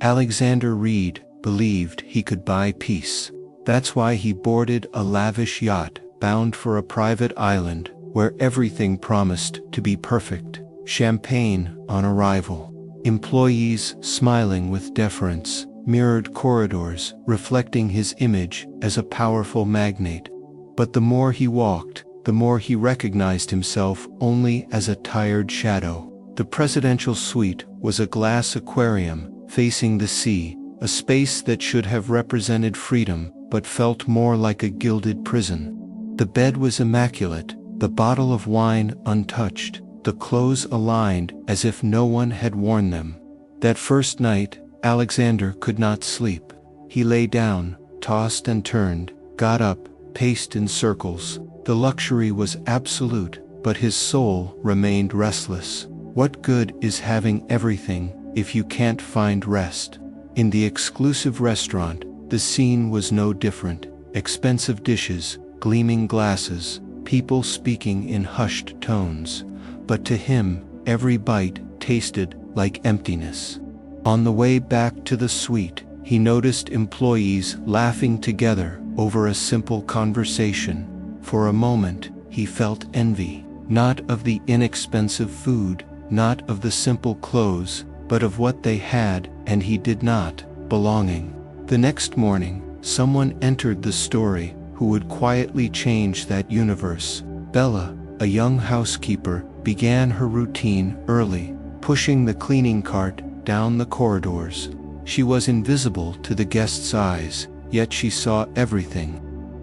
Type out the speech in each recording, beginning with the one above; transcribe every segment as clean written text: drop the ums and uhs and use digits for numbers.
Alexander Reed believed he could buy peace. That's why he boarded a lavish yacht bound for a private island where everything promised to be perfect. Champagne on arrival. Employees smiling with deference. Mirrored corridors reflecting his image as a powerful magnate. But the more he walked, the more he recognized himself only as a tired shadow. The presidential suite was a glass aquarium facing the sea, a space that should have represented freedom but felt more like a gilded prison. The bed was immaculate, the bottle of wine untouched, the clothes aligned as if no one had worn them. That first night, Alexander could not sleep. He lay down, tossed and turned, got up, paced in circles. The luxury was absolute, but his soul remained restless. What good is having everything if you can't find rest? In the exclusive restaurant, the scene was no different. Expensive dishes, gleaming glasses, people speaking in hushed tones. But to him, every bite tasted like emptiness. On the way back to the suite, he noticed employees laughing together over a simple conversation. For a moment, he felt envy, not of the inexpensive food, not of the simple clothes, but of what they had and he did not, belonging. The next morning, someone entered the story who would quietly change that universe. Bella, a young housekeeper, began her routine early, pushing the cleaning cart down the corridors. She was invisible to the guests' eyes, yet she saw everything.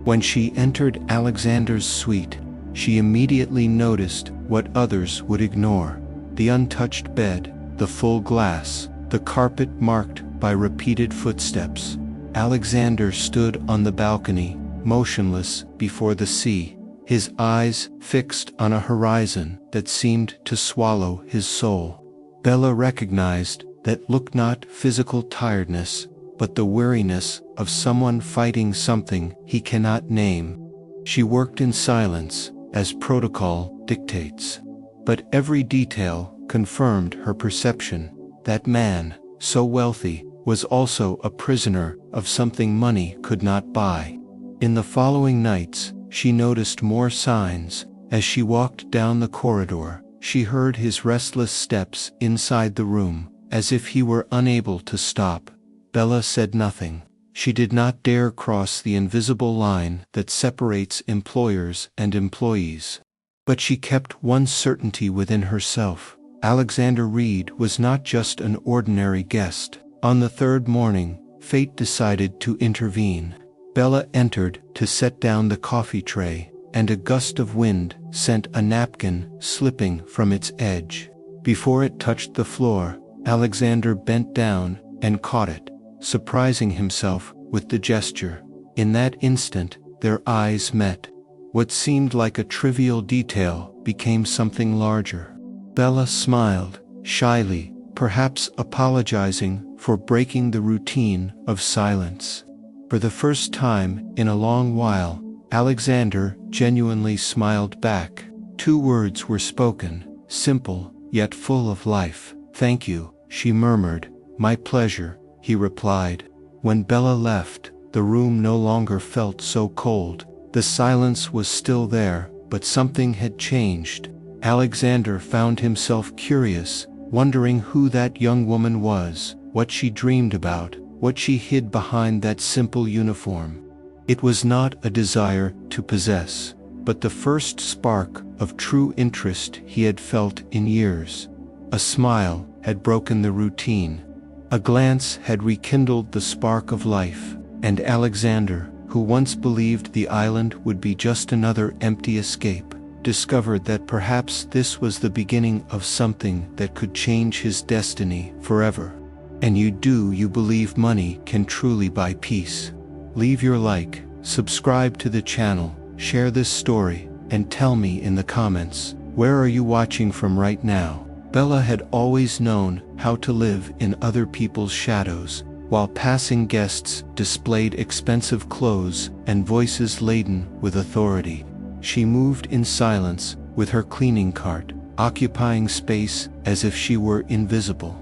When she entered Alexander's suite, she immediately noticed what others would ignore. The untouched bed, the full glass, the carpet marked by repeated footsteps. Alexander stood on the balcony, motionless before the sea, his eyes fixed on a horizon that seemed to swallow his soul. Bella recognized that look, not physical tiredness, but the weariness of someone fighting something he cannot name. She worked in silence, as protocol dictates. But every detail confirmed her perception. That man, so wealthy, was also a prisoner of something money could not buy. In the following nights, she noticed more signs. As she walked down the corridor, she heard his restless steps inside the room, as if he were unable to stop. Bella said nothing. She did not dare cross the invisible line that separates employers and employees. But she kept one certainty within herself. Alexander Reed was not just an ordinary guest. On the third morning, fate decided to intervene. Bella entered to set down the coffee tray, and a gust of wind sent a napkin slipping from its edge. Before it touched the floor, Alexander bent down and caught it, surprising himself with the gesture. In that instant, their eyes met. What seemed like a trivial detail became something larger. Bella smiled, shyly, perhaps apologizing for breaking the routine of silence. For the first time in a long while, Alexander genuinely smiled back. 2 words were spoken, simple, yet full of life. "Thank you," she murmured. "My pleasure," he replied. When Bella left, the room no longer felt so cold. The silence was still there, but something had changed. Alexander found himself curious, wondering who that young woman was, what she dreamed about, what she hid behind that simple uniform. It was not a desire to possess, but the first spark of true interest he had felt in years. A smile had broken the routine. A glance had rekindled the spark of life, and Alexander, who once believed the island would be just another empty escape, discovered that perhaps this was the beginning of something that could change his destiny forever. And you believe money can truly buy peace? Leave your like, subscribe to the channel, share this story, and tell me in the comments, where are you watching from right now? Bella had always known how to live in other people's shadows, while passing guests displayed expensive clothes and voices laden with authority. She moved in silence with her cleaning cart, occupying space as if she were invisible.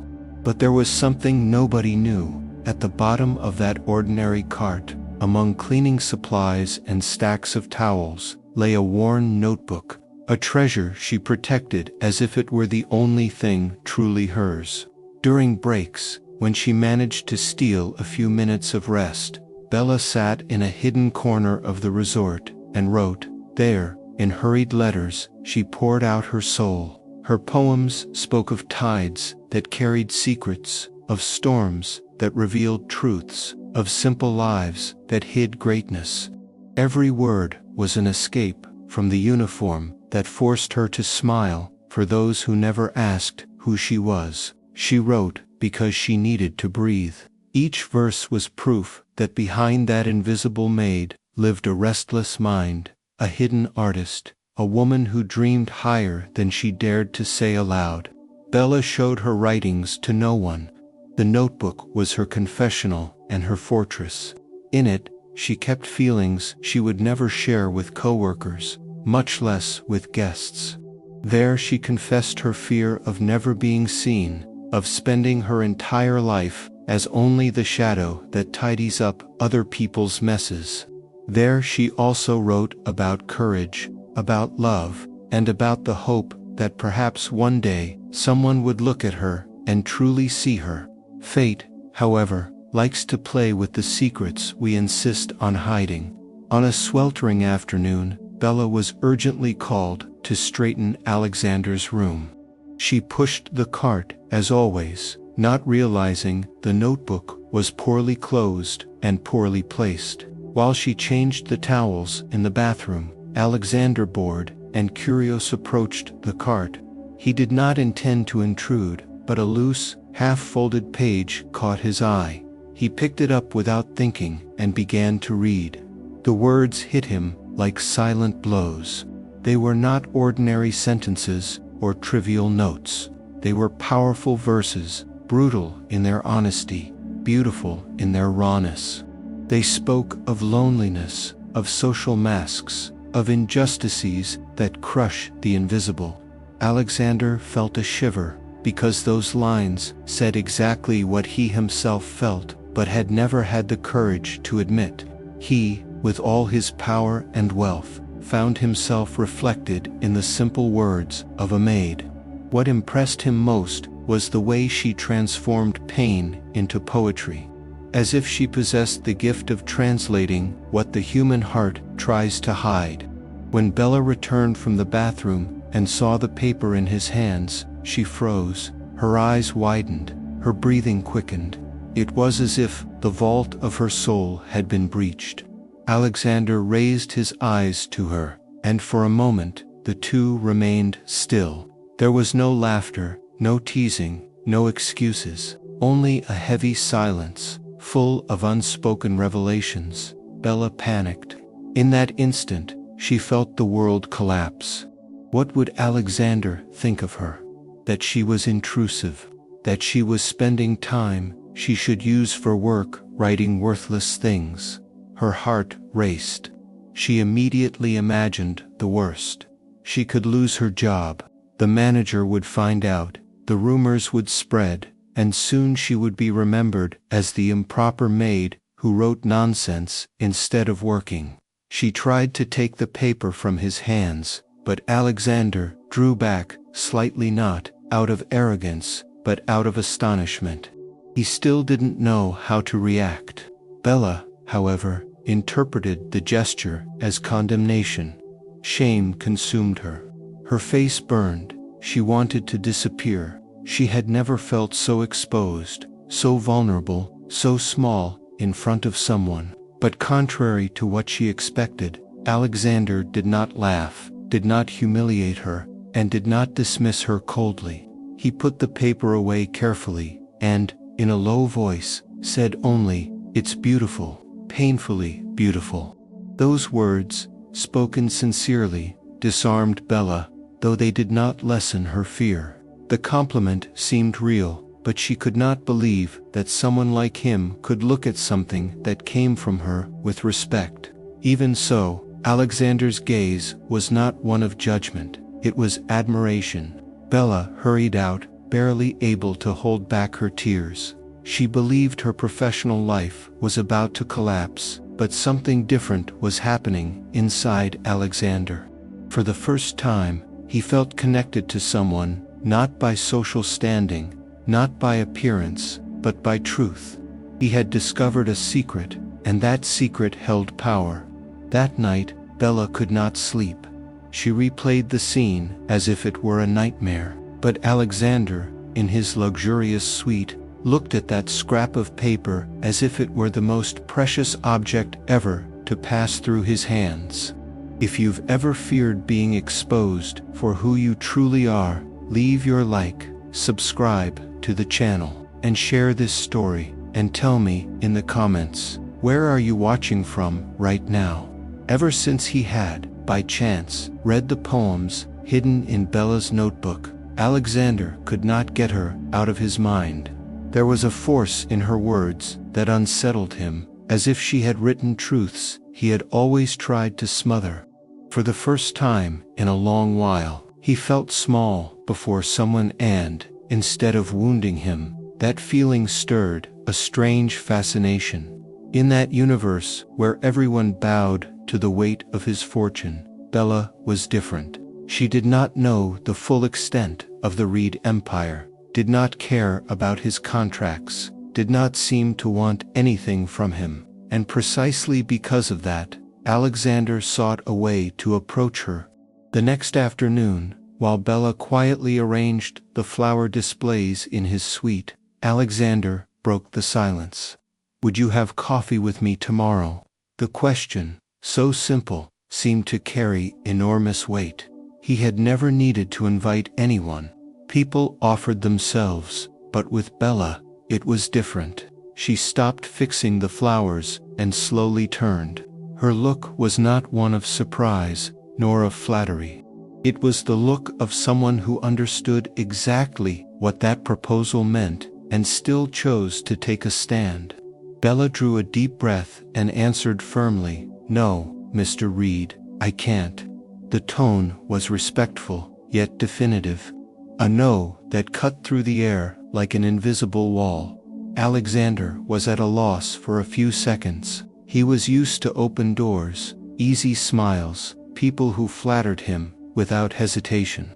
But there was something nobody knew. At the bottom of that ordinary cart, among cleaning supplies and stacks of towels, lay a worn notebook, a treasure she protected as if it were the only thing truly hers. During breaks, when she managed to steal a few minutes of rest, Bella sat in a hidden corner of the resort and wrote. There, in hurried letters, she poured out her soul. Her poems spoke of tides that carried secrets, of storms that revealed truths, of simple lives that hid greatness. Every word was an escape from the uniform that forced her to smile for those who never asked who she was. She wrote because she needed to breathe. Each verse was proof that behind that invisible maid lived a restless mind, a hidden artist, a woman who dreamed higher than she dared to say aloud. Bella showed her writings to no one. The notebook was her confessional and her fortress. In it, she kept feelings she would never share with coworkers, much less with guests. There she confessed her fear of never being seen, of spending her entire life as only the shadow that tidies up other people's messes. There she also wrote about courage, about love, and about the hope that perhaps one day someone would look at her and truly see her. Fate, however, likes to play with the secrets we insist on hiding. On a sweltering afternoon, Bella was urgently called to straighten Alexander's room. She pushed the cart, as always, not realizing the notebook was poorly closed and poorly placed. While she changed the towels in the bathroom, Alexander, bored and curious, approached the cart. He did not intend to intrude, but a loose, half-folded page caught his eye. He picked it up without thinking and began to read. The words hit him like silent blows. They were not ordinary sentences or trivial notes. They were powerful verses, brutal in their honesty, beautiful in their rawness. They spoke of loneliness, of social masks, of injustices that crush the invisible. Alexander felt a shiver, because those lines said exactly what he himself felt, but had never had the courage to admit. He, with all his power and wealth, found himself reflected in the simple words of a maid. What impressed him most was the way she transformed pain into poetry, as if she possessed the gift of translating what the human heart tries to hide. When Bella returned from the bathroom and saw the paper in his hands, she froze, her eyes widened, her breathing quickened. It was as if the vault of her soul had been breached. Alexander raised his eyes to her, and for a moment the two remained still. There was no laughter, no teasing, no excuses, only a heavy silence, full of unspoken revelations. Bella panicked. In that instant, she felt the world collapse. What would Alexander think of her? That she was intrusive, that she was spending time she should use for work writing worthless things. Her heart raced. She immediately imagined the worst. She could lose her job. The manager would find out. The rumors would spread, and soon she would be remembered as the improper maid who wrote nonsense instead of working. She tried to take the paper from his hands, but Alexander drew back slightly, not out of arrogance, but out of astonishment. He still didn't know how to react. Bella, however, interpreted the gesture as condemnation. Shame consumed her. Her face burned. She wanted to disappear. She had never felt so exposed, so vulnerable, so small, in front of someone. But contrary to what she expected, Alexander did not laugh, did not humiliate her, and did not dismiss her coldly. He put the paper away carefully, and, in a low voice, said only, "It's beautiful, painfully beautiful." Those words, spoken sincerely, disarmed Bella, though they did not lessen her fear. The compliment seemed real, but she could not believe that someone like him could look at something that came from her with respect. Even so, Alexander's gaze was not one of judgment, it was admiration. Bella hurried out, barely able to hold back her tears. She believed her professional life was about to collapse, but something different was happening inside Alexander. For the first time, he felt connected to someone, not by social standing, not by appearance, but by truth. He had discovered a secret, and that secret held power. That night, Bella could not sleep. She replayed the scene as if it were a nightmare. But Alexander, in his luxurious suite, looked at that scrap of paper as if it were the most precious object ever to pass through his hands. If you've ever feared being exposed for who you truly are, leave your like, subscribe to the channel, and share this story, and tell me in the comments, where are you watching from right now? Ever since he had, by chance, read the poems hidden in Bella's notebook, Alexander could not get her out of his mind. There was a force in her words that unsettled him, as if she had written truths he had always tried to smother. For the first time in a long while, he felt small before someone, and, instead of wounding him, that feeling stirred a strange fascination. In that universe where everyone bowed to the weight of his fortune, Bella was different. She did not know the full extent of the Reed empire, did not care about his contracts, did not seem to want anything from him, and precisely because of that, Alexander sought a way to approach her. The next afternoon, while Bella quietly arranged the flower displays in his suite, Alexander broke the silence. "Would you have coffee with me tomorrow?" The question, so simple, seemed to carry enormous weight. He had never needed to invite anyone. People offered themselves, but with Bella, it was different. She stopped fixing the flowers and slowly turned. Her look was not one of surprise, nor of flattery. It was the look of someone who understood exactly what that proposal meant and still chose to take a stand. Bella drew a deep breath and answered firmly, "No, Mr. Reed, I can't." The tone was respectful, yet definitive. A no that cut through the air like an invisible wall. Alexander was at a loss for a few seconds. He was used to open doors, easy smiles, people who flattered him without hesitation.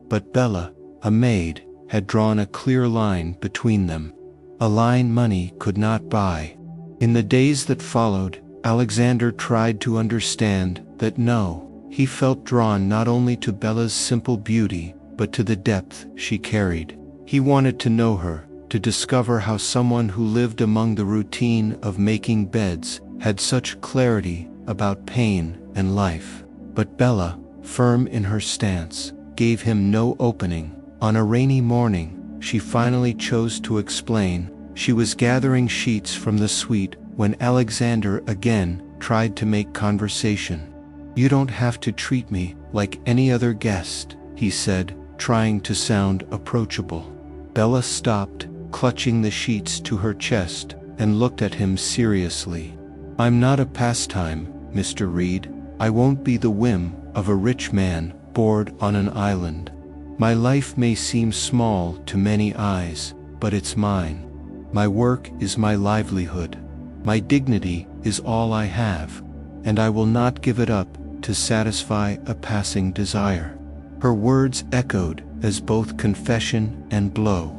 But Bella, a maid, had drawn a clear line between them. A line money could not buy. In the days that followed, Alexander tried to understand that he felt drawn not only to Bella's simple beauty, but to the depth she carried. He wanted to know her, to discover how someone who lived among the routine of making beds had such clarity about pain and life. But Bella, firm in her stance, gave him no opening. On a rainy morning, she finally chose to explain. She was gathering sheets from the suite when Alexander again tried to make conversation. "You don't have to treat me like any other guest," he said, trying to sound approachable. Bella stopped, clutching the sheets to her chest, and looked at him seriously. "I'm not a pastime, Mr. Reed. I won't be the whim of a rich man bored on an island. My life may seem small to many eyes, but it's mine. My work is my livelihood. My dignity is all I have, and I will not give it up to satisfy a passing desire." Her words echoed as both confession and blow.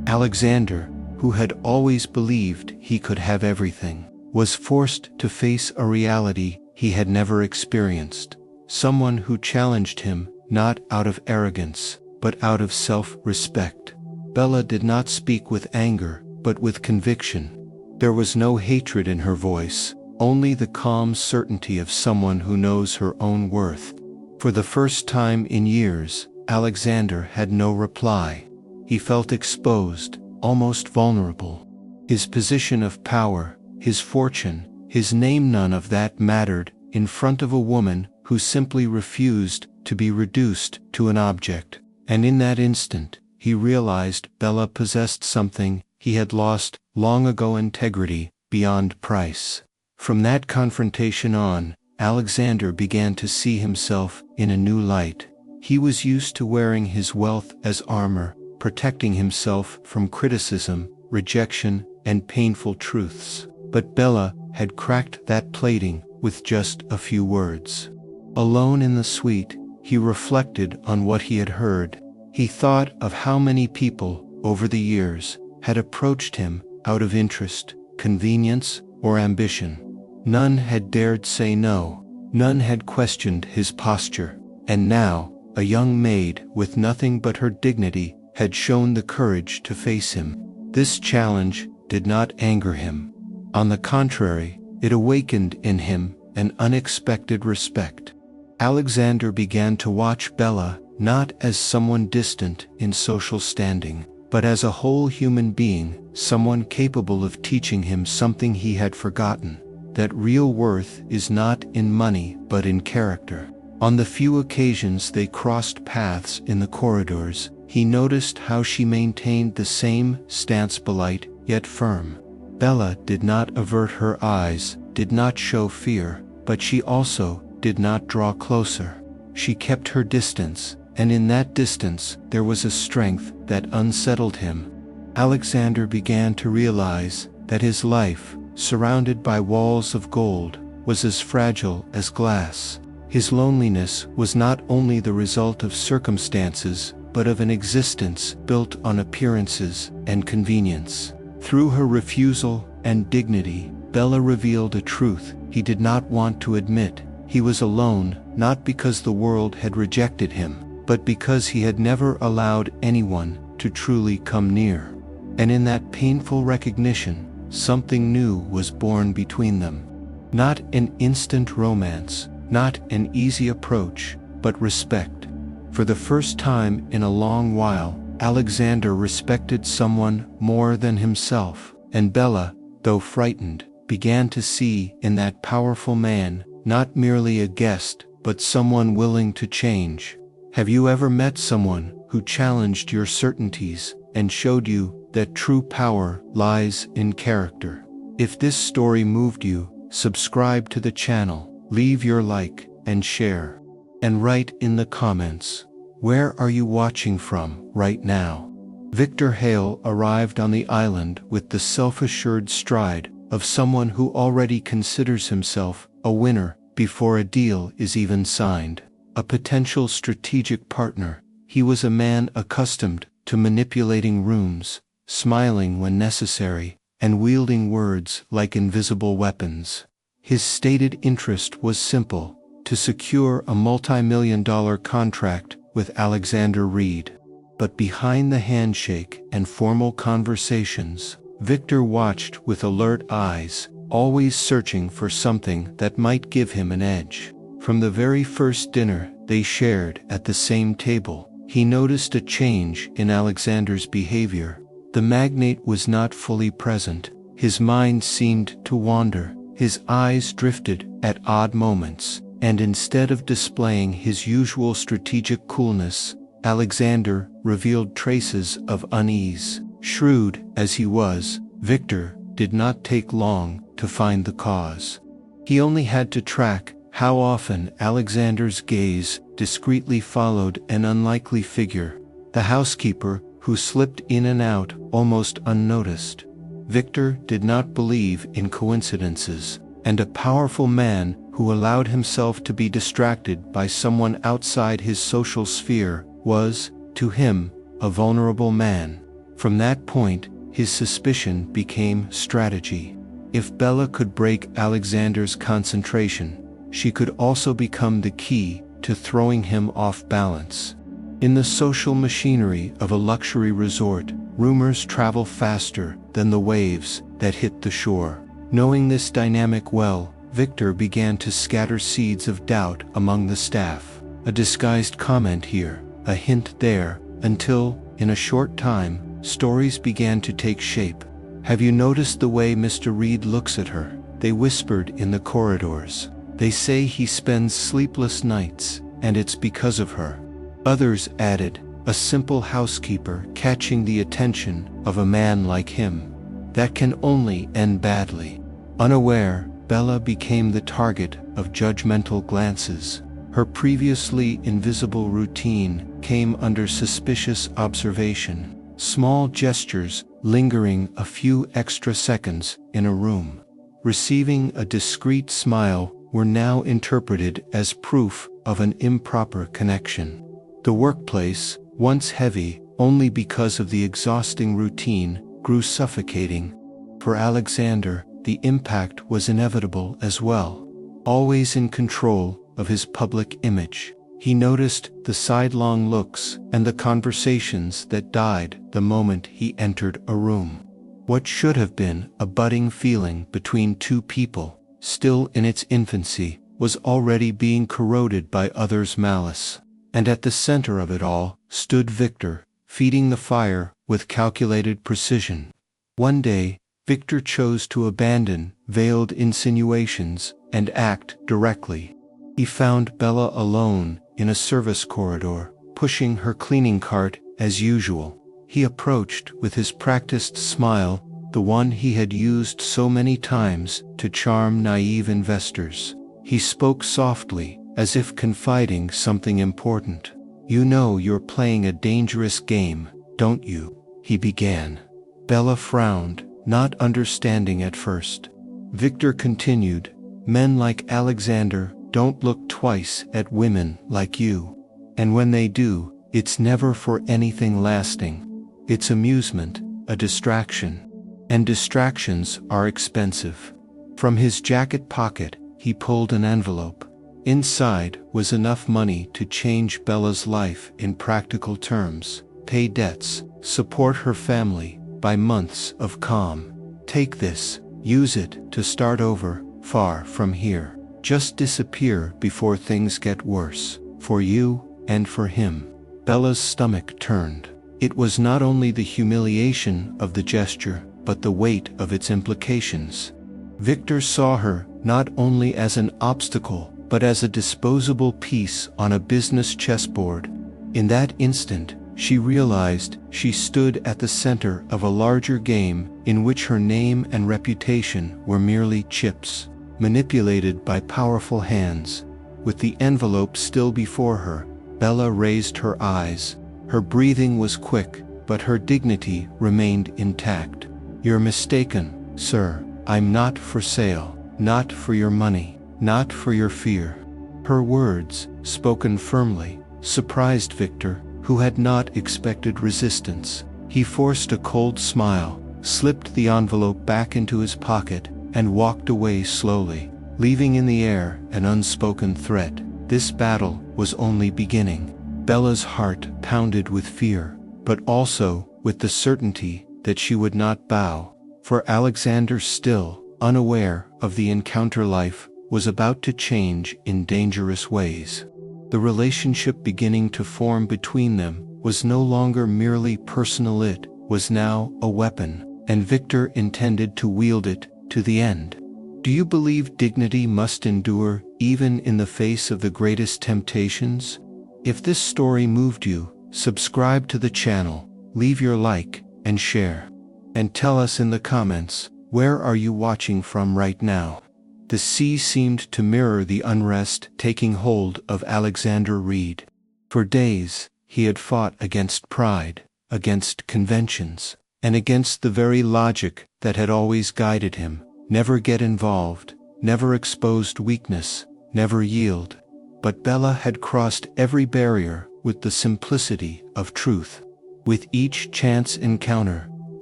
Alexander, who had always believed he could have everything, was forced to face a reality he had never experienced. Someone who challenged him, not out of arrogance, but out of self-respect. Bella did not speak with anger, but with conviction. There was no hatred in her voice, only the calm certainty of someone who knows her own worth. For the first time in years, Alexander had no reply. He felt exposed, almost vulnerable. His position of power, his fortune, his name, none of that mattered in front of a woman who simply refused to be reduced to an object. And in that instant, he realized Bella possessed something he had lost long ago: integrity beyond price. From that confrontation on, Alexander began to see himself in a new light. He was used to wearing his wealth as armor, protecting himself from criticism, rejection, and painful truths. But Bella had cracked that plating with just a few words. Alone in the suite, he reflected on what he had heard. He thought of how many people, over the years, had approached him out of interest, convenience, or ambition. None had dared say no. None had questioned his posture. And now, a young maid with nothing but her dignity had shown the courage to face him. This challenge did not anger him. On the contrary, it awakened in him an unexpected respect. Alexander began to watch Bella not as someone distant in social standing, but as a whole human being, someone capable of teaching him something he had forgotten, that real worth is not in money but in character. On the few occasions they crossed paths in the corridors, he noticed how she maintained the same stance, polite yet firm. Bella did not avert her eyes, did not show fear, but she also did not draw closer. She kept her distance, and in that distance there was a strength that unsettled him. Alexander began to realize that his life, surrounded by walls of gold, was as fragile as glass. His loneliness was not only the result of circumstances, but of an existence built on appearances and convenience. Through her refusal and dignity, Bella revealed a truth he did not want to admit. He was alone, not because the world had rejected him, but because he had never allowed anyone to truly come near. And in that painful recognition, something new was born between them. Not an instant romance, not an easy approach, but respect. For the first time in a long while, Alexander respected someone more than himself, and Bella, though frightened, began to see in that powerful man not merely a guest, but someone willing to change. Have you ever met someone who challenged your certainties and showed you that true power lies in character? If this story moved you, subscribe to the channel, leave your like and share, and write in the comments, where are you watching from right now? Victor Hale arrived on the island with the self-assured stride of someone who already considers himself a winner before a deal is even signed. A potential strategic partner, he was a man accustomed to manipulating rooms, smiling when necessary, and wielding words like invisible weapons. His stated interest was simple: to secure a multi-million-dollar contract with Alexander Reed. But behind the handshake and formal conversations, Victor watched with alert eyes, always searching for something that might give him an edge. From the very first dinner they shared at the same table, he noticed a change in Alexander's behavior. The magnate was not fully present. His mind seemed to wander, his eyes drifted at odd moments, and instead of displaying his usual strategic coolness, Alexander revealed traces of unease. Shrewd as he was, Victor did not take long to find the cause. He only had to track how often Alexander's gaze discreetly followed an unlikely figure, the housekeeper who slipped in and out almost unnoticed. Victor did not believe in coincidences, and a powerful man who allowed himself to be distracted by someone outside his social sphere was, to him, a vulnerable man. From that point, his suspicion became strategy. If Bella could break Alexander's concentration, she could also become the key to throwing him off balance. In the social machinery of a luxury resort, rumors travel faster than the waves that hit the shore. Knowing this dynamic well, Victor began to scatter seeds of doubt among the staff. A disguised comment here, a hint there, until, in a short time, stories began to take shape. "Have you noticed the way Mr. Reed looks at her?" they whispered in the corridors. "They say he spends sleepless nights, and it's because of her." Others added, "A simple housekeeper catching the attention of a man like him. That can only end badly." Unaware, Bella became the target of judgmental glances. Her previously invisible routine came under suspicious observation. Small gestures lingering a few extra seconds in a room, receiving a discreet smile, were now interpreted as proof of an improper connection. The workplace, once heavy only because of the exhausting routine, grew suffocating. For Alexander, the impact was inevitable as well. Always in control of his public image, he noticed the sidelong looks and the conversations that died the moment he entered a room. What should have been a budding feeling between two people, still in its infancy, was already being corroded by others' malice. And at the center of it all stood Victor, feeding the fire with calculated precision. One day, Victor chose to abandon veiled insinuations and act directly. He found Bella alone in a service corridor, pushing her cleaning cart as usual. He approached with his practiced smile, the one he had used so many times to charm naive investors. He spoke softly, as if confiding something important. "You know you're playing a dangerous game, don't you?" he began. Bella frowned, not understanding at first. Victor continued, "Men like Alexander don't look twice at women like you. And when they do, it's never for anything lasting. It's amusement, a distraction. And distractions are expensive." From his jacket pocket, he pulled an envelope. Inside was enough money to change Bella's life in practical terms, pay debts, support her family, buy months of calm. "Take this, use it to start over, far from here. Just disappear before things get worse, for you and for him." Bella's stomach turned. It was not only the humiliation of the gesture, but the weight of its implications. Victor saw her not only as an obstacle, but as a disposable piece on a business chessboard. In that instant, she realized she stood at the center of a larger game in which her name and reputation were merely chips, manipulated by powerful hands. With the envelope still before her, Bella raised her eyes. Her breathing was quick, but her dignity remained intact. "You're mistaken, sir. I'm not for sale, not for your money, not for your fear." Her words, spoken firmly, surprised Victor, who had not expected resistance. He forced a cold smile, slipped the envelope back into his pocket, and walked away slowly, leaving in the air an unspoken threat. This battle was only beginning. Bella's heart pounded with fear, but also with the certainty that she would not bow. For Alexander, still unaware of the encounter, life was about to change in dangerous ways. The relationship beginning to form between them was no longer merely personal, it was now a weapon, and Victor intended to wield it to the end. Do you believe dignity must endure even in the face of the greatest temptations? If this story moved you, subscribe to the channel, leave your like and share. And tell us in the comments, where are you watching from right now? The sea seemed to mirror the unrest taking hold of Alexander Reed. For days, he had fought against pride, against conventions, and against the very logic that had always guided him. Never get involved, never exposed weakness, never yield. But Bella had crossed every barrier with the simplicity of truth. With each chance encounter,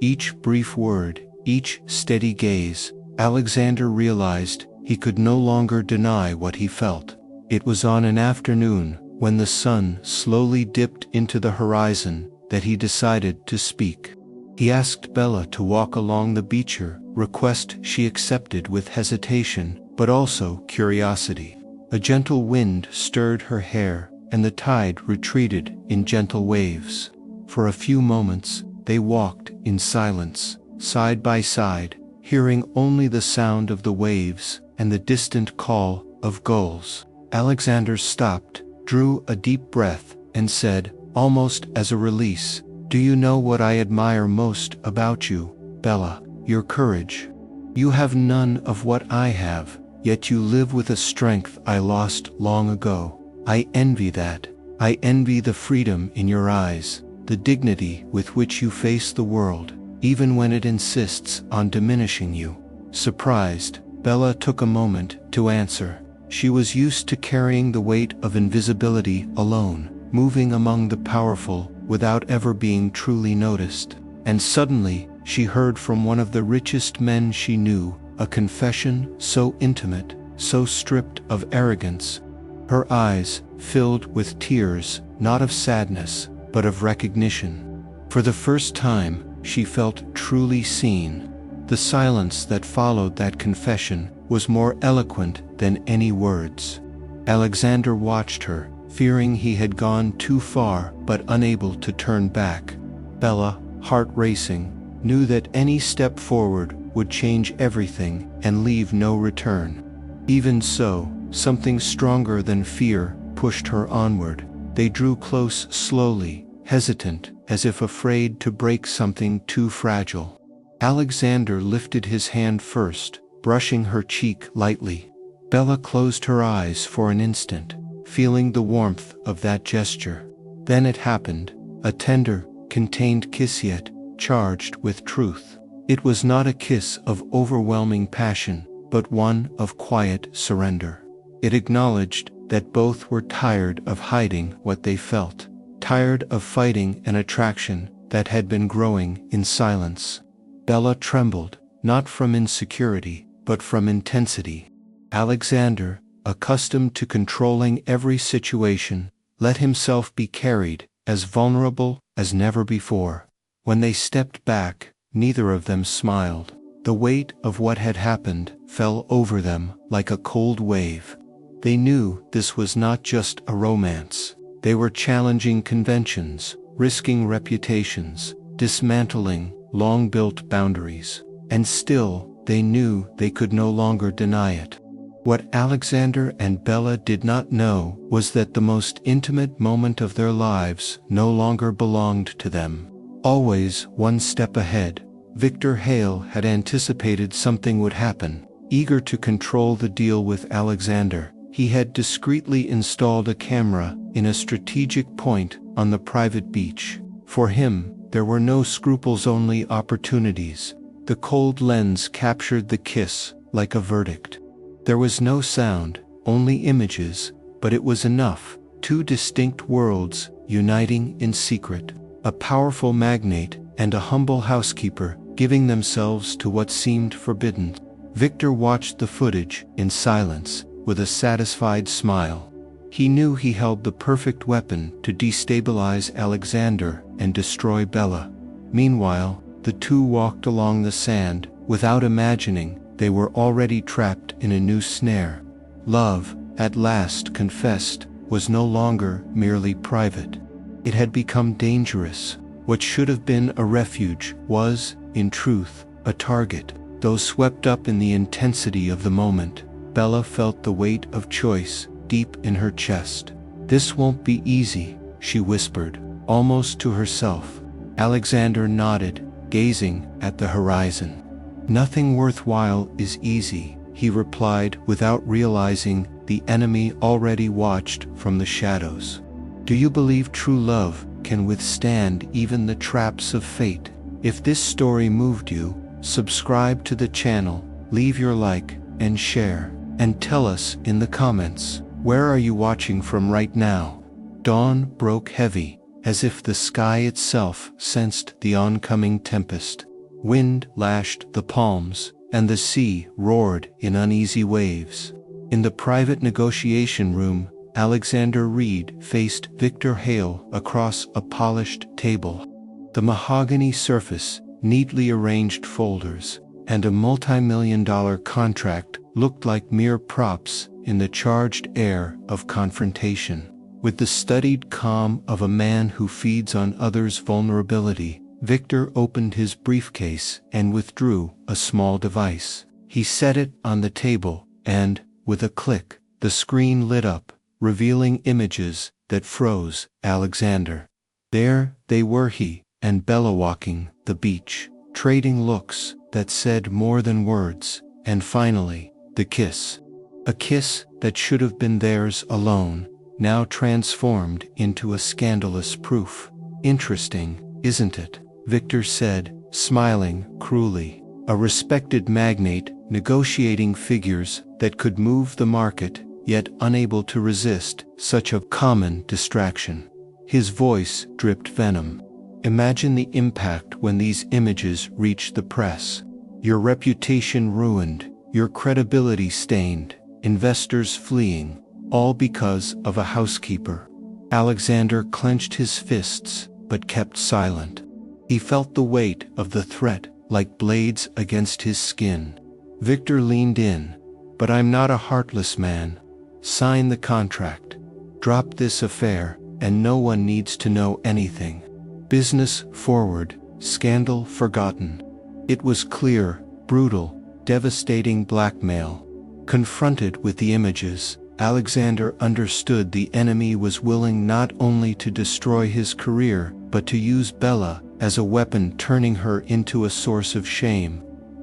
each brief word, each steady gaze, Alexander realized he could no longer deny what he felt. It was on an afternoon, when the sun slowly dipped into the horizon, that he decided to speak. He asked Bella to walk along the beach, a request she accepted with hesitation, but also curiosity. A gentle wind stirred her hair, and the tide retreated in gentle waves. For a few moments, they walked in silence, side by side, hearing only the sound of the waves and the distant call of gulls. Alexander stopped, drew a deep breath, and said, almost as a release, "Do you know what I admire most about you, Bella? Your courage. You have none of what I have, yet you live with a strength I lost long ago. I envy that. I envy the freedom in your eyes, the dignity with which you face the world, even when it insists on diminishing you. Surprised, Bella took a moment to answer. She was used to carrying the weight of invisibility alone, moving among the powerful without ever being truly noticed. And suddenly, she heard from one of the richest men she knew, a confession so intimate, so stripped of arrogance. Her eyes filled with tears, not of sadness, but of recognition. For the first time, she felt truly seen. The silence that followed that confession was more eloquent than any words. Alexander watched her, fearing he had gone too far but unable to turn back. Bella, heart racing, knew that any step forward would change everything and leave no return. Even so, something stronger than fear pushed her onward. They drew close slowly, hesitant, as if afraid to break something too fragile. Alexander lifted his hand first, brushing her cheek lightly. Bella closed her eyes for an instant, feeling the warmth of that gesture. Then it happened, a tender, contained kiss yet charged with truth. It was not a kiss of overwhelming passion, but one of quiet surrender. It acknowledged that both were tired of hiding what they felt, tired of fighting an attraction that had been growing in silence. Bella trembled, not from insecurity, but from intensity. Alexander, accustomed to controlling every situation, let himself be carried, as vulnerable as never before. When they stepped back, neither of them smiled. The weight of what had happened fell over them like a cold wave. They knew this was not just a romance. They were challenging conventions, risking reputations, dismantling long-built boundaries. And still, they knew they could no longer deny it. What Alexander and Bella did not know was that the most intimate moment of their lives no longer belonged to them. Always one step ahead, Victor Hale had anticipated something would happen. Eager to control the deal with Alexander, he had discreetly installed a camera in a strategic point on the private beach. For him, there were no scruples, only opportunities. The cold lens captured the kiss like a verdict. There was no sound, only images, but it was enough. Two distinct worlds uniting in secret. A powerful magnate and a humble housekeeper giving themselves to what seemed forbidden. Victor watched the footage in silence, with a satisfied smile. He knew he held the perfect weapon to destabilize Alexander and destroy Bella. Meanwhile, the two walked along the sand, without imagining they were already trapped in a new snare. Love, at last confessed, was no longer merely private. It had become dangerous. What should have been a refuge was, in truth, a target. Though swept up in the intensity of the moment, Bella felt the weight of choice deep in her chest. "This won't be easy," she whispered, almost to herself. Alexander nodded, gazing at the horizon. "Nothing worthwhile is easy," he replied without realizing the enemy already watched from the shadows. "Do you believe true love can withstand even the traps of fate?" If this story moved you, subscribe to the channel, leave your like and share, and tell us in the comments, where are you watching from right now? Dawn broke heavy, as if the sky itself sensed the oncoming tempest. Wind lashed the palms, and the sea roared in uneasy waves. In the private negotiation room, Alexander Reed faced Victor Hale across a polished table. The mahogany surface, neatly arranged folders, and a multi-million-dollar contract looked like mere props in the charged air of confrontation. With the studied calm of a man who feeds on others' vulnerability, Victor opened his briefcase and withdrew a small device. He set it on the table, and, with a click, the screen lit up, revealing images that froze Alexander. There they were, he and Bella walking the beach, trading looks that said more than words, and finally, the kiss. A kiss that should have been theirs alone, now transformed into a scandalous proof. Interesting, isn't it? Victor said, smiling cruelly. A respected magnate negotiating figures that could move the market, yet unable to resist such a common distraction. His voice dripped venom. Imagine the impact when these images reach the press. Your reputation ruined, your credibility stained, investors fleeing, all because of a housekeeper. Alexander clenched his fists, but kept silent. He felt the weight of the threat like blades against his skin. Victor leaned in. But I'm not a heartless man. Sign the contract. Drop this affair, and no one needs to know anything. Business forward, scandal forgotten. It was clear, brutal, devastating blackmail. Confronted with the images, Alexander understood the enemy was willing not only to destroy his career, but to use Bella as a weapon, turning her into a source of shame.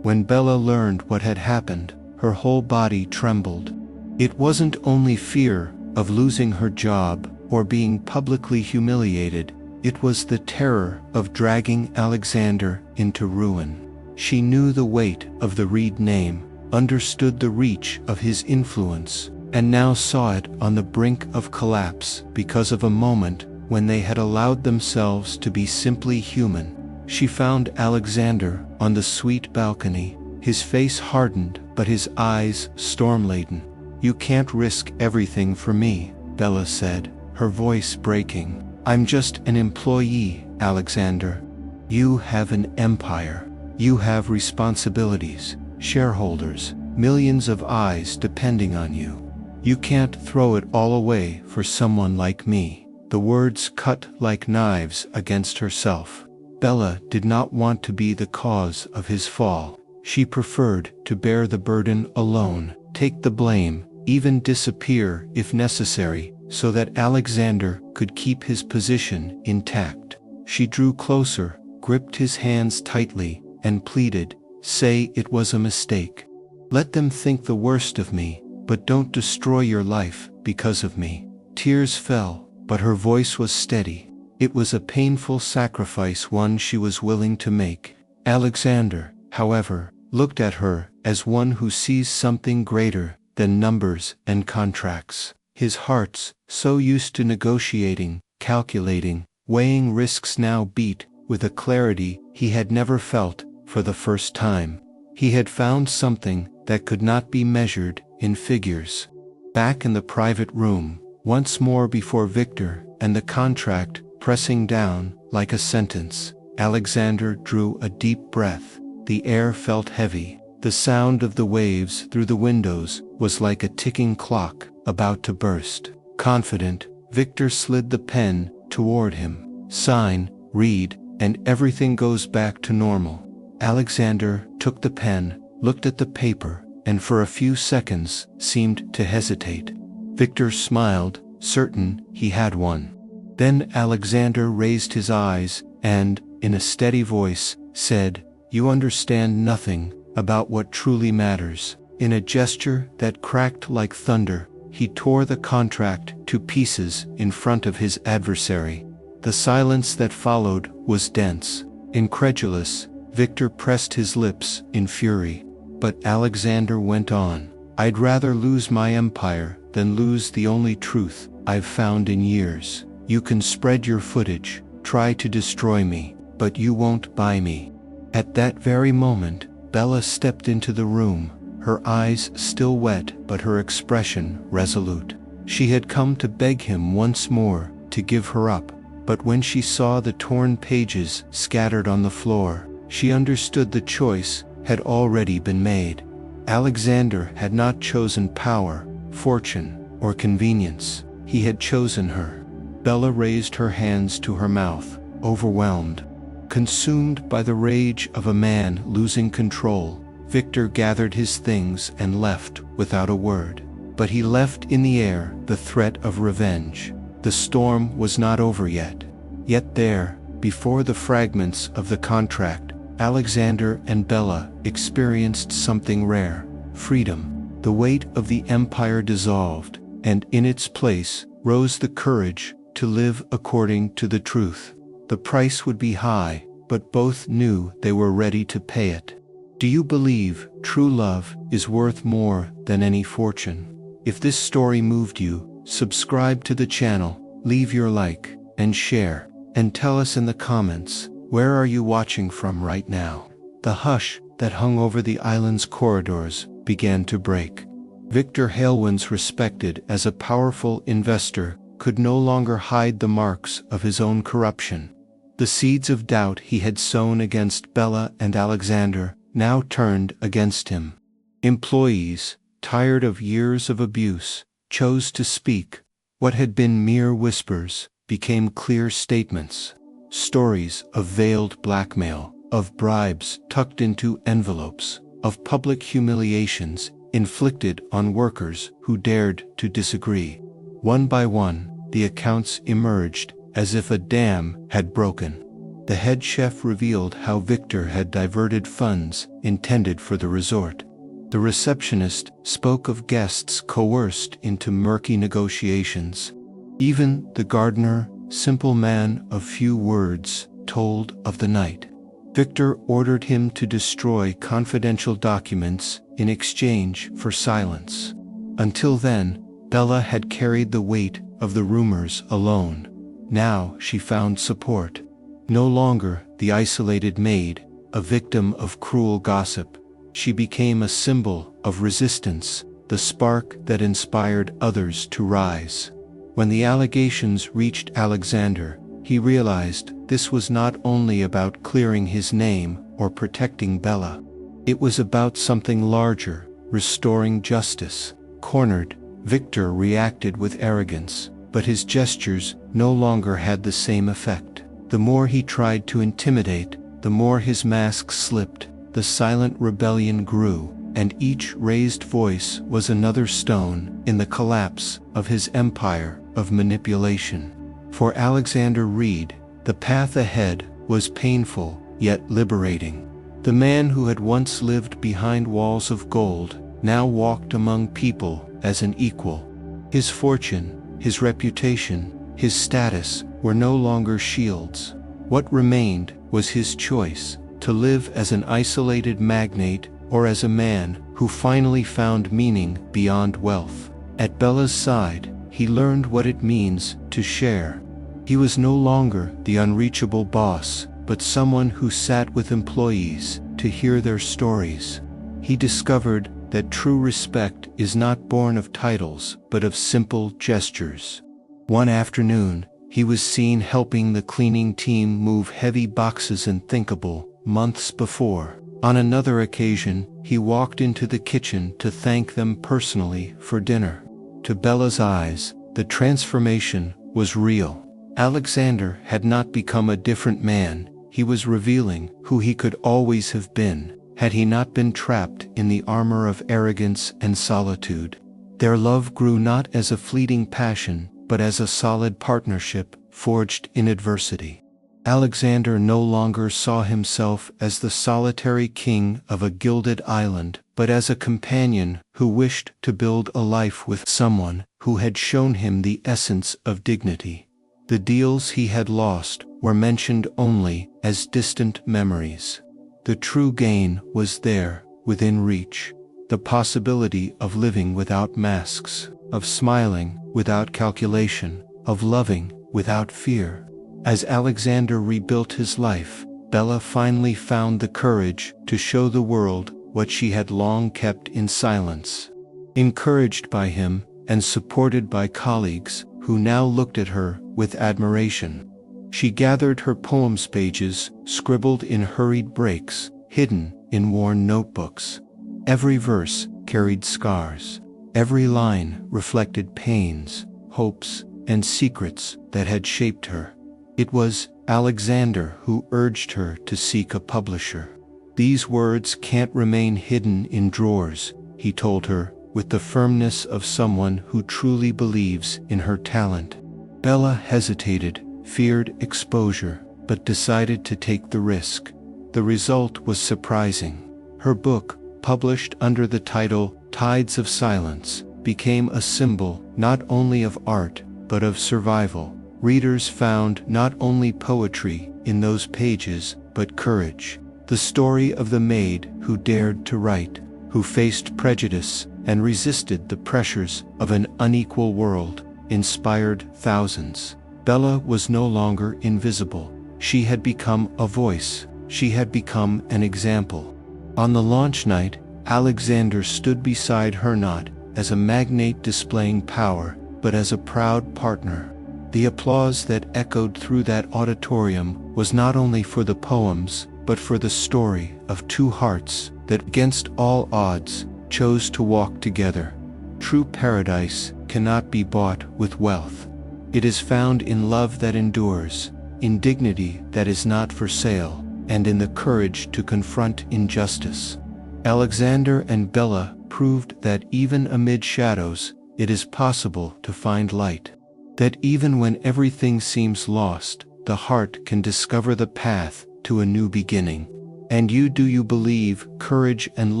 When Bella learned what had happened, her whole body trembled. It wasn't only fear of losing her job or being publicly humiliated, it was the terror of dragging Alexander into ruin. She knew the weight of the Reed name, understood the reach of his influence, and now saw it on the brink of collapse because of a moment when they had allowed themselves to be simply human. She found Alexander on the suite balcony, his face hardened but his eyes storm-laden. "You can't risk everything for me," Bella said, her voice breaking. "I'm just an employee, Alexander. You have an empire. You have responsibilities, shareholders, millions of eyes depending on you. You can't throw it all away for someone like me." The words cut like knives against herself. Bella did not want to be the cause of his fall. She preferred to bear the burden alone, take the blame, even disappear if necessary, so that Alexander could keep his position intact. She drew closer, gripped his hands tightly, and pleaded, "Say it was a mistake. Let them think the worst of me, but don't destroy your life because of me." Tears fell, but her voice was steady. It was a painful sacrifice, one she was willing to make. Alexander, however, looked at her as one who sees something greater than numbers and contracts. His heart, so used to negotiating, calculating, weighing risks, now beat with a clarity he had never felt. For the first time, he had found something that could not be measured in figures. Back in the private room, once more before Victor and the contract pressing down like a sentence, Alexander drew a deep breath. The air felt heavy. The sound of the waves through the windows was like a ticking clock about to burst. Confident, Victor slid the pen toward him. "Sign, read, and everything goes back to normal." Alexander took the pen, looked at the paper, and for a few seconds seemed to hesitate. Victor smiled, certain he had won. Then Alexander raised his eyes and, in a steady voice, said, "You understand nothing about what truly matters." In a gesture that cracked like thunder, he tore the contract to pieces in front of his adversary. The silence that followed was dense. Incredulous, Victor pressed his lips in fury. But Alexander went on, "I'd rather lose my empire than lose the only truth I've found in years. You can spread your footage, try to destroy me, but you won't buy me." At that very moment, Bella stepped into the room, her eyes still wet but her expression resolute. She had come to beg him once more to give her up, but when she saw the torn pages scattered on the floor, she understood the choice had already been made. Alexander had not chosen power, fortune, or convenience. He had chosen her. Bella raised her hands to her mouth, overwhelmed. Consumed by the rage of a man losing control, Victor gathered his things and left without a word. But he left in the air the threat of revenge. The storm was not over yet. Yet there, before the fragments of the contract, Alexander and Bella experienced something rare: freedom. The weight of the empire dissolved, and in its place rose the courage to live according to the truth. The price would be high, but both knew they were ready to pay it. Do you believe true love is worth more than any fortune? If this story moved you, subscribe to the channel, leave your like, and share, and tell us in the comments, where are you watching from right now? The hush that hung over the island's corridors began to break. Victor Halewins, respected as a powerful investor, could no longer hide the marks of his own corruption. The seeds of doubt he had sown against Bella and Alexander now turned against him. Employees, tired of years of abuse, chose to speak. What had been mere whispers became clear statements. Stories of veiled blackmail, of bribes tucked into envelopes, of public humiliations inflicted on workers who dared to disagree. One by one, the accounts emerged as if a dam had broken. The head chef revealed how Victor had diverted funds intended for the resort. The receptionist spoke of guests coerced into murky negotiations. Even the gardener, simple man of few words, told of the night. Victor ordered him to destroy confidential documents in exchange for silence. Until then, Bella had carried the weight of the rumors alone. Now she found support. No longer the isolated maid, a victim of cruel gossip. She became a symbol of resistance, the spark that inspired others to rise. When the allegations reached Alexander, he realized this was not only about clearing his name or protecting Bella. It was about something larger, restoring justice. Cornered, Victor reacted with arrogance, but his gestures no longer had the same effect. The more he tried to intimidate, the more his mask slipped. The silent rebellion grew, and each raised voice was another stone in the collapse of his empire of manipulation. For Alexander Reed, the path ahead was painful, yet liberating. The man who had once lived behind walls of gold now walked among people as an equal. His fortune, his reputation, his status were no longer shields. What remained was his choice, to live as an isolated magnate or as a man who finally found meaning beyond wealth. At Bella's side, he learned what it means to share. He was no longer the unreachable boss, but someone who sat with employees to hear their stories. He discovered that true respect is not born of titles, but of simple gestures. One afternoon, he was seen helping the cleaning team move heavy boxes. Unthinkable months before. On another occasion, he walked into the kitchen to thank them personally for dinner. To Bella's eyes, the transformation was real. Alexander had not become a different man, he was revealing who he could always have been, had he not been trapped in the armor of arrogance and solitude. Their love grew not as a fleeting passion, but as a solid partnership forged in adversity. Alexander no longer saw himself as the solitary king of a gilded island, but as a companion who wished to build a life with someone who had shown him the essence of dignity. The deals he had lost were mentioned only as distant memories. The true gain was there, within reach. The possibility of living without masks, of smiling without calculation, of loving without fear. As Alexander rebuilt his life, Bella finally found the courage to show the world what she had long kept in silence. Encouraged by him and supported by colleagues who now looked at her with admiration, she gathered her poems pages, scribbled in hurried breaks, hidden in worn notebooks. Every verse carried scars. Every line reflected pains, hopes, and secrets that had shaped her. It was Alexander who urged her to seek a publisher. "These words can't remain hidden in drawers," he told her, with the firmness of someone who truly believes in her talent. Bella hesitated, feared exposure, but decided to take the risk. The result was surprising. Her book, published under the title Tides of Silence, became a symbol not only of art, but of survival. readers found not only poetry in those pages, but courage. The story of the maid who dared to write, who faced prejudice and resisted the pressures of an unequal world, inspired thousands. Bella was no longer invisible. She had become a voice. She had become an example. On the launch night, Alexander stood beside her not as a magnate displaying power, but as a proud partner. The applause that echoed through that auditorium was not only for the poems, but for the story of two hearts that, against all odds, chose to walk together. True paradise cannot be bought with wealth. It is found in love that endures, in dignity that is not for sale, and in the courage to confront injustice. Alexander and Bella proved that even amid shadows, it is possible to find light. That even when everything seems lost, the heart can discover the path to a new beginning. And do you believe courage and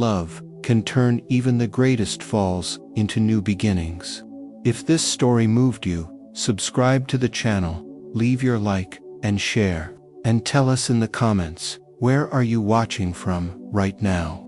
love can turn even the greatest falls into new beginnings? If this story moved you, subscribe to the channel, leave your like and share, and tell us in the comments, where are you watching from right now?